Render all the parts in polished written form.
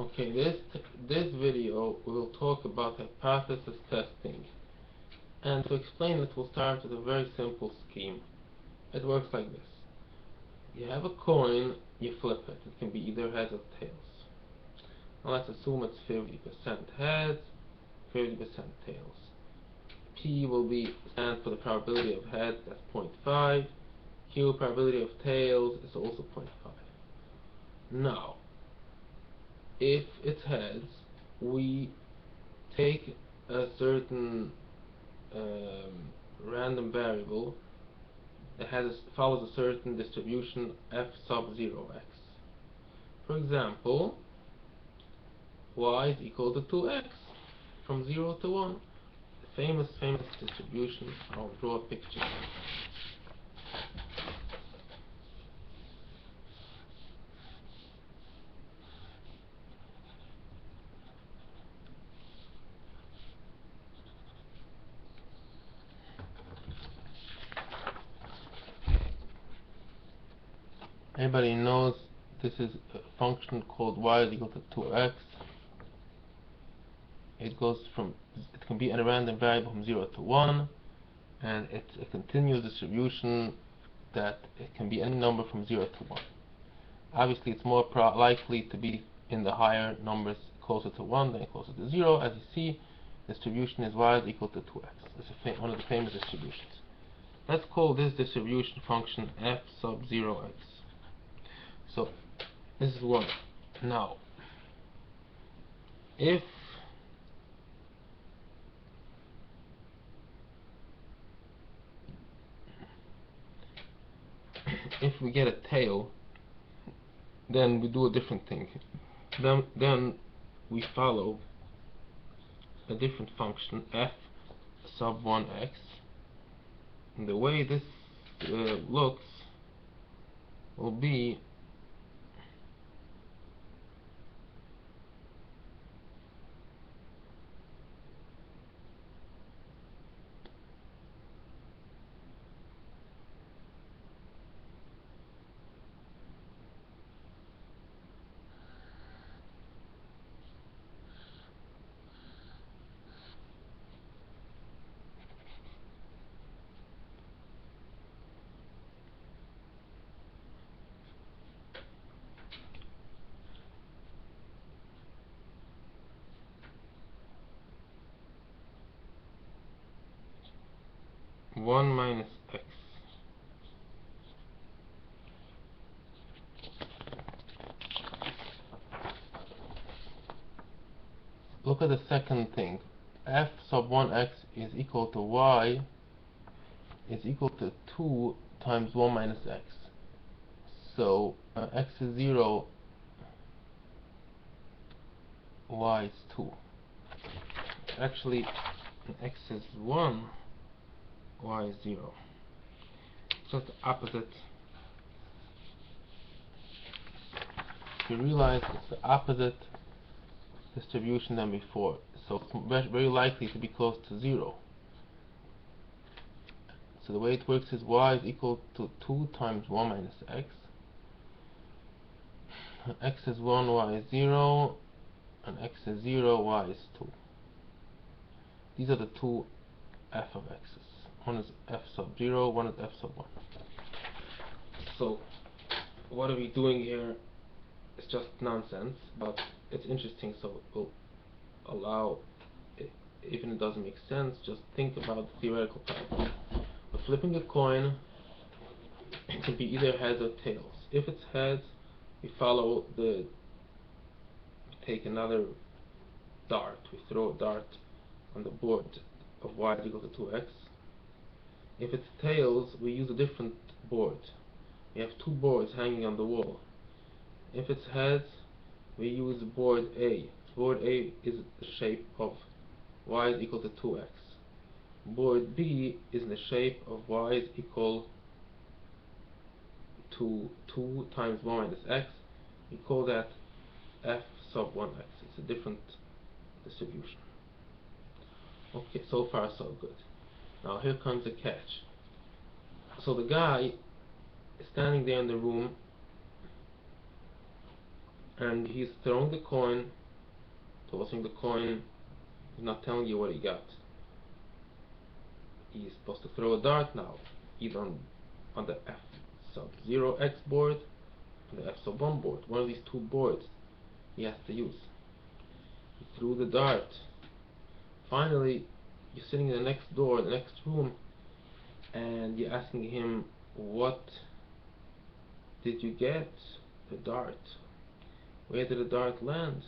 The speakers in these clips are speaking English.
Okay, this video will talk about hypothesis testing, and to explain it, we'll start with a very simple scheme. It works like this: you have a coin, you flip it. It can be either heads or tails. Now let's assume it's 50% heads, 50% tails. P will stand for the probability of heads, that's 0.5. Q, probability of tails, is also 0.5. Now, if it's heads, we take a certain random variable that follows a certain distribution f sub 0x. For example, y is equal to 2x from 0 to 1. The famous distribution. I'll draw a picture. Everybody knows this is a function called y is equal to 2x. It can be a random variable from 0 to 1, and it's a continuous distribution that it can be any number from 0 to 1. Obviously, it's more likely to be in the higher numbers closer to 1 than closer to 0. As you see, distribution is y is equal to 2x. This is one of the famous distributions. Let's call this distribution function f sub 0x. So this is 1. Now, if we get a tail, then we do a different thing. Then we follow a different function f sub 1x. And the way this looks will be one minus x. Look at the second thing. F sub 1x is equal to y is equal to 2 times 1 minus x. So x is 0, y is 2. Actually, x is 1, y is 0. Just the opposite. You realize it's the opposite distribution than before, so it's very likely to be close to 0. So the way it works is y is equal to 2 times 1 minus x. X is 1, y is 0, and x is 0, y is 2. These are the two f of x's. One is f sub 0, one is f sub 1. So what are we doing here? It's just nonsense, but it's interesting, so it will allow, even if it doesn't make sense, just think about the theoretical part. We're flipping a coin. It can be either heads or tails. If it's heads, we take another dart. We throw a dart on the board of y is equal to 2x. If it's tails, we use a different board. We have two boards hanging on the wall. If it's heads, we use board A. Board A is the shape of y is equal to 2x. Board B is in the shape of y is equal to 2 times 1 minus x. We call that f sub 1x. It's a different distribution. Okay, so far so good. Now here comes the catch. So the guy is standing there in the room, and he's throwing the coin, tossing the coin. He's not telling you what he got. He's supposed to throw a dart now, either on the F sub 0x board, on the F sub 1 board. One of these two boards he has to use. He threw the dart. Finally, you're sitting in the next door, the next room, and you're asking him, what did you get? The dart. Where did the dart land?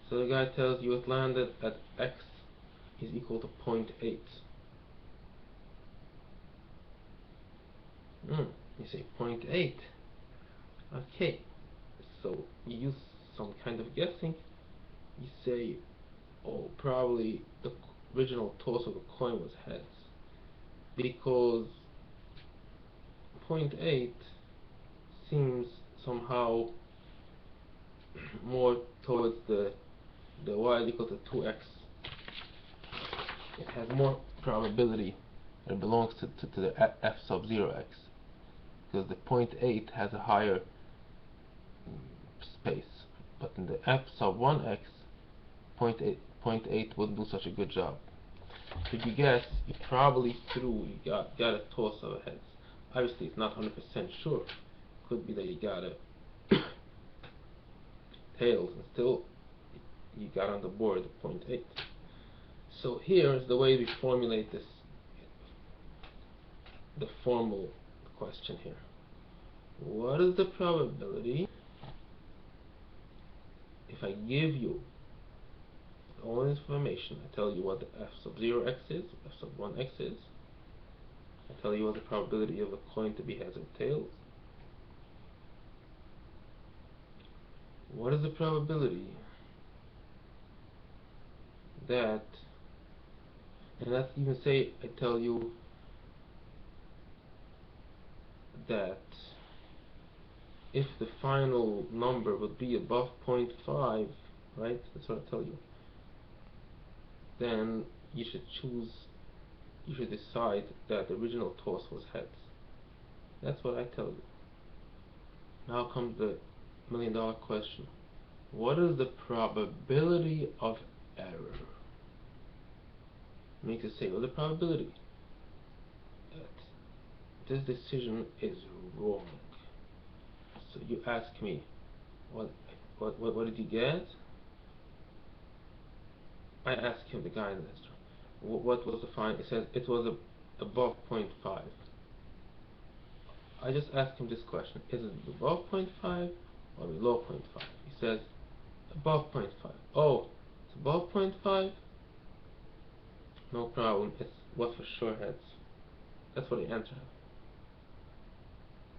So the guy tells you it landed at x is equal to 0.8. You say 0.8. Okay. So you use some kind of guessing. You say, oh, probably the original toss of the coin was heads, because 0.8 seems somehow more towards the y is equal to 2x. It has more probability, and it belongs to the f sub 0x, because the 0.8 has a higher space, but in the f sub 1x, 0.8 wouldn't do such a good job. So you guess, you probably threw, you got a toss of heads. Obviously it's not 100% sure. Could be that you got a tails, and still you got on the board 0.8. So here is the way we formulate this, the formal question here. What is the probability if I give you all information? I tell you what the f sub 0x is, f sub 1x is. I tell you what the probability of a coin to be heads or tails. What is the probability that, and let's even say I tell you that if the final number would be above 0.5, right, that's what I tell you, then you should decide that the original toss was heads. That's what I tell you. Now comes the $1,000,000 question. What is the probability of error? I mean to say, well, the probability that this decision is wrong. So you ask me, what did you get? I ask him, the guy in the restaurant, what was the fine? He says it was above 0.5. I just ask him this question: is it above 0.5 or below 0.5? He says above 0.5. Oh, it's above 0.5? No problem. It's what for sure heads. That's what the answer is.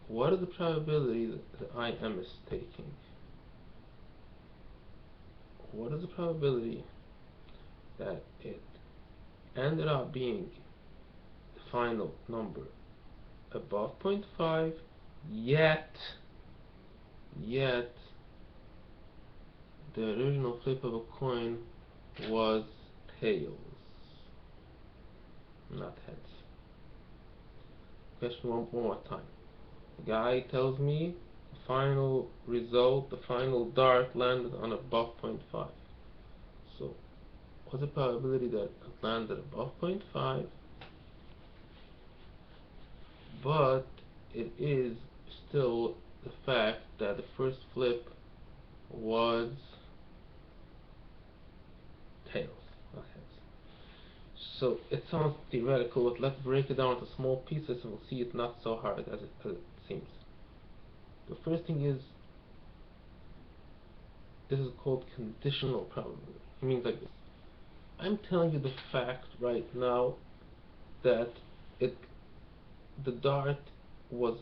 What is the probability that I am mistaking? What is the probability that it ended up being the final number above 0.5, yet the original flip of a coin was tails, not heads? Question one more time. The guy tells me the final result, the final dart landed on above 0.5. So what's the probability that it landed above 0.5, but it is still the fact that the first flip was tails, not heads. So it sounds theoretical, but let's break it down into small pieces and we'll see it's not so hard as it seems. The first thing is, this is called conditional probability. It means like this. I'm telling you the fact right now that the dart was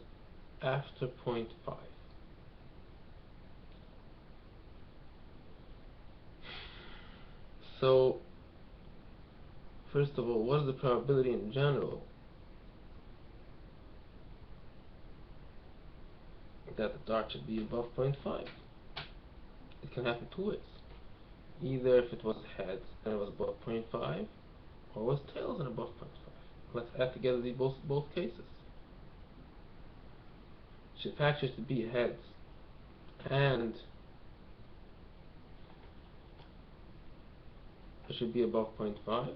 after 0.5. So first of all, what is the probability in general that the dart should be above 0.5? It can happen two ways. Either if it was heads and it was above 0.5, or it was tails and above 0.5. Let's add together both cases. Should factors to be heads and it should be above 0.5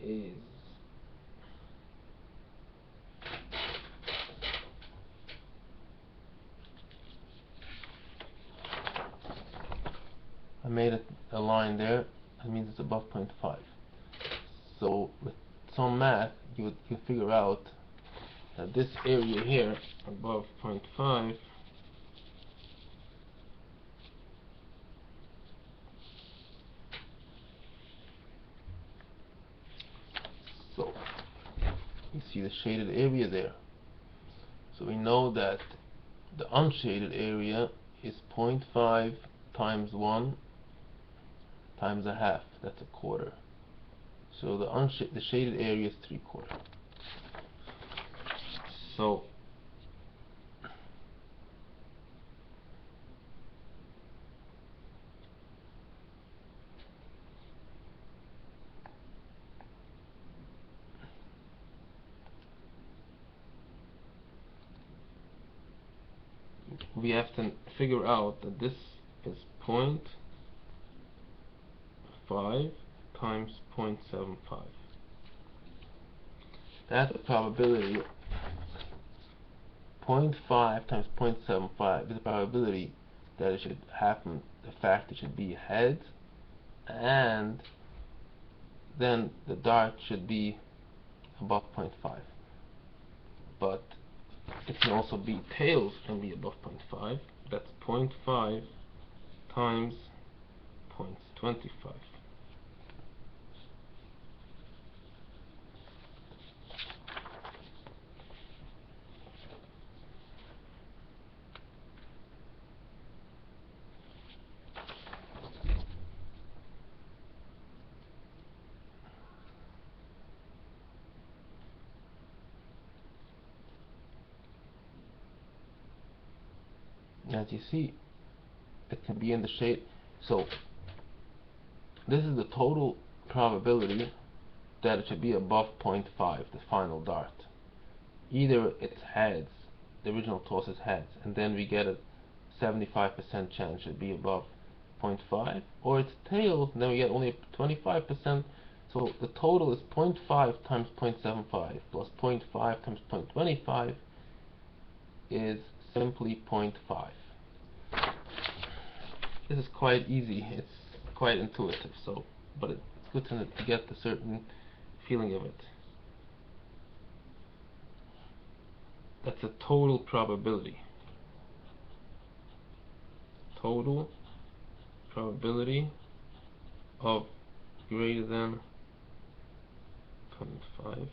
is I made a line there. That means it's above 0.5. So with some math, you figure out that this area here above 0.5 so you see the shaded area there. So we know that the unshaded area is 0.5 times 1 times a half. That's a quarter. So the shaded area is 3/4. So we have to figure out that this is 0.5 times 0.75. That's the probability. 0.5 times 0.75 is the probability that it should happen, the fact it should be heads, and then the dart should be above 0.5. But it can also be tails can be above 0.5. That's 0.5 times 0.25. As you see, it can be in the shade. So this is the total probability that it should be above 0.5, the final dart. Either it's heads, the original toss is heads, and then we get a 75% chance it should be above 0.5, or it's tails, and then we get only 25%. So the total is 0.5 times 0.75 plus 0.5 times 0.25 is simply 0.5. This is quite easy, it's quite intuitive, so but it's good to get a certain feeling of it. That's a total probability. Total probability of greater than 0.5.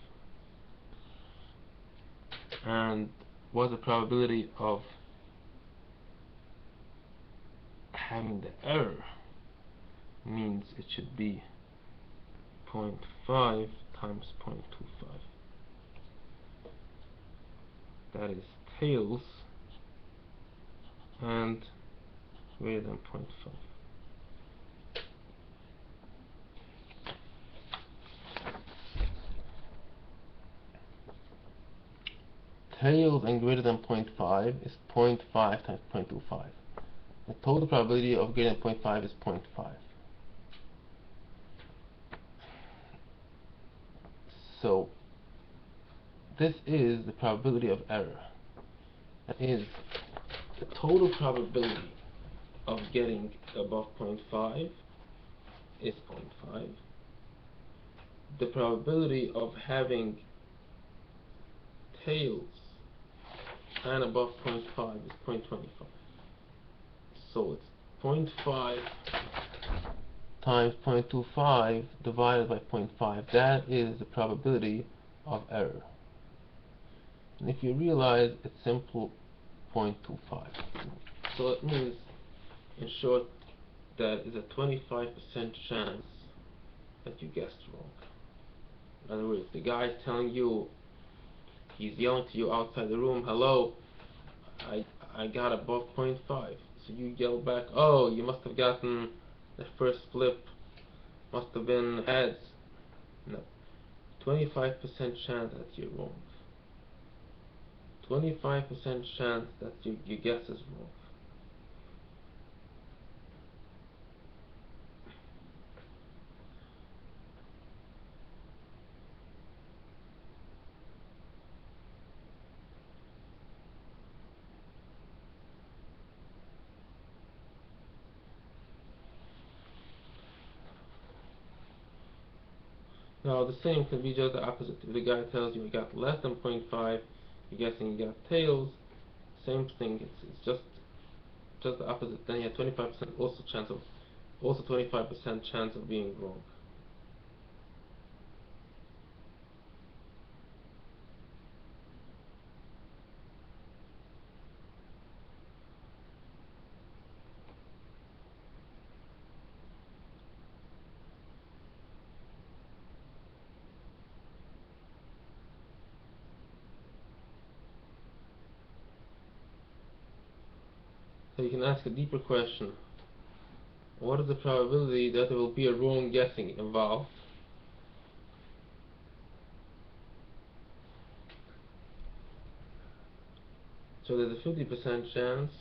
And what's the probability of having the error? Means it should be 0.5 times 0.25. That is tails and greater than 0.5. Tails and greater than 0.5 is 0.5 times 0.25. The total probability of greater than 0.5 is 0.5. So this is the probability of error. That is the total probability of getting above 0.5 is 0.5. The probability of having tails and above 0.5 is 0.25. So it's 0.5 times 0.25 divided by 0.5. That is the probability of error. And if you realize it's simple 0.25. So it means, in short, that is a 25% chance that you guessed wrong. In other words, the guy's telling you, he's yelling to you outside the room, hello, I got above 0.5. So you yell back, oh, you must have gotten the first flip, must have been heads. No, 25% chance that you're wrong. 25% chance that your guess is wrong. Now the same can be just the opposite. If the guy tells you he got less than 0.5, you're guessing he got tails. Same thing. It's just the opposite. Then you have 25% also 25% chance of being wrong. So you can ask a deeper question. What is the probability that there will be a wrong guessing involved? So there's a 50% chance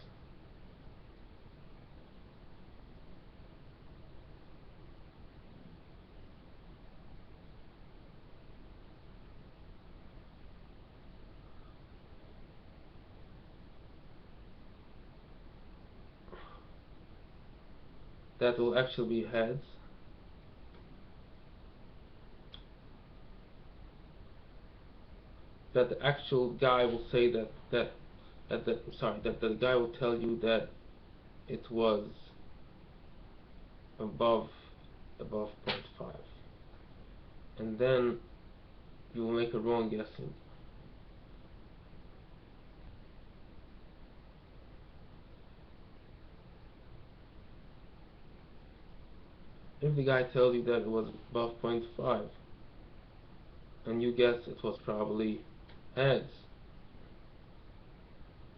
that will actually be heads. That the actual guy will say that the guy will tell you that it was above 0.5, and then you will make a wrong guessing. If the guy tells you that it was above 0.5 and you guess it was probably heads,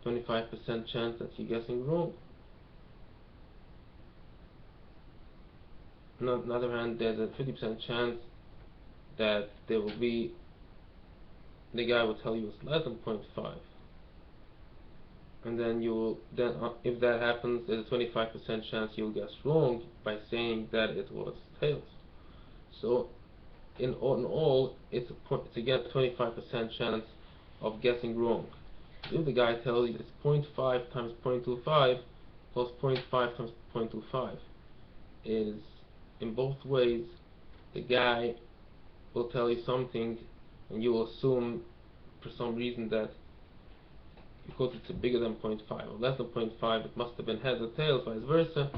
25% chance that you're guessing wrong. On the other hand, there's a 50% chance that there will be, the guy will tell you it's less than 0.5, and then if that happens, there's a 25% chance you'll guess wrong by saying that it was tails. So in all, it's again a 25% chance of guessing wrong. If the guy tells you it's 0.5 times 0.25 plus 0.5 times 0.25, is in both ways the guy will tell you something and you will assume for some reason that because it's bigger than 0.5 or less than 0.5 it must have been heads or tails, vice versa,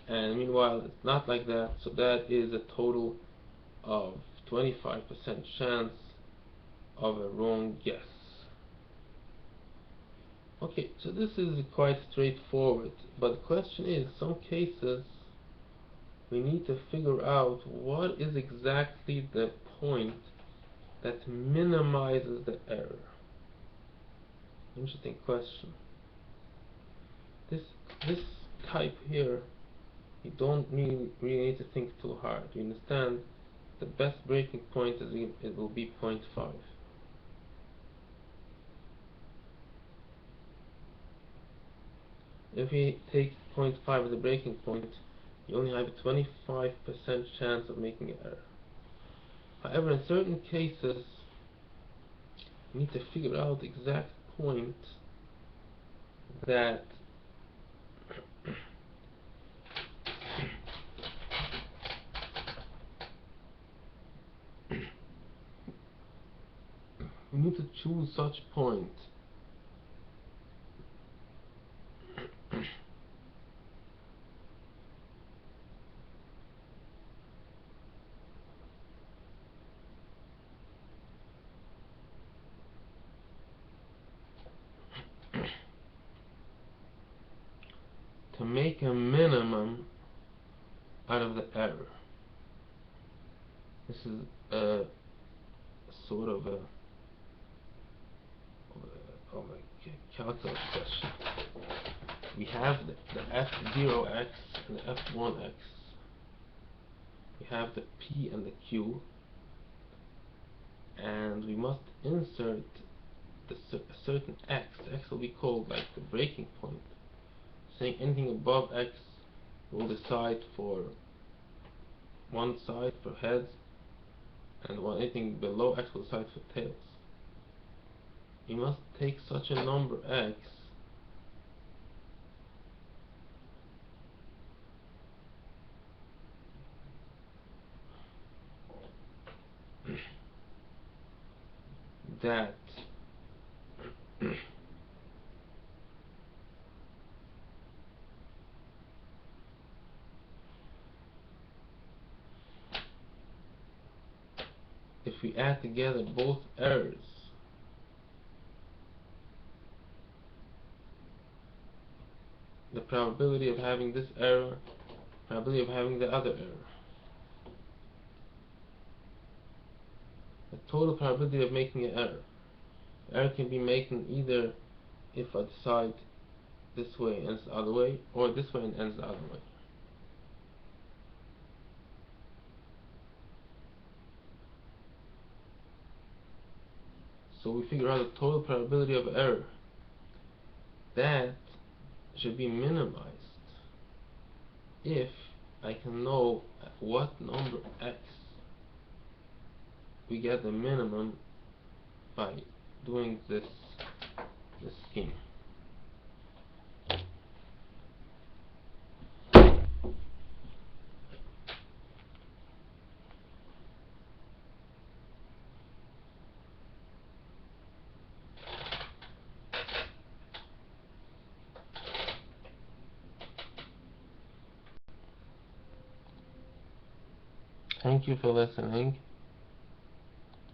and meanwhile it's not like that. So that is a total of 25% chance of a wrong guess. Okay, so this is quite straightforward, but the question is, some cases we need to figure out what is exactly the point that minimizes the error. Interesting question. This type here, you don't really need to think too hard. You understand the best breaking point is it will be 0.5. If we take 0.5 as a breaking point, you only have a 25% chance of making an error. However, in certain cases, you need to figure out the exact point that we need to choose such point to make a minimum out of the error. This is a sort of a calculus question. We have the f0x and the f1x. We have the p and the q, and we must insert a certain x. X will be called like the breaking point. Saying anything above x will decide for one side for heads, and anything below x will decide for tails. You must take such a number x that if we add together both errors, the probability of having this error, probability of having the other error, the total probability of making an error. Error can be making either if I decide this way and ends the other way, or this way and ends the other way. So we figure out the total probability of error. That should be minimized if I can know at what number x we get the minimum by doing this scheme. Thank you for listening.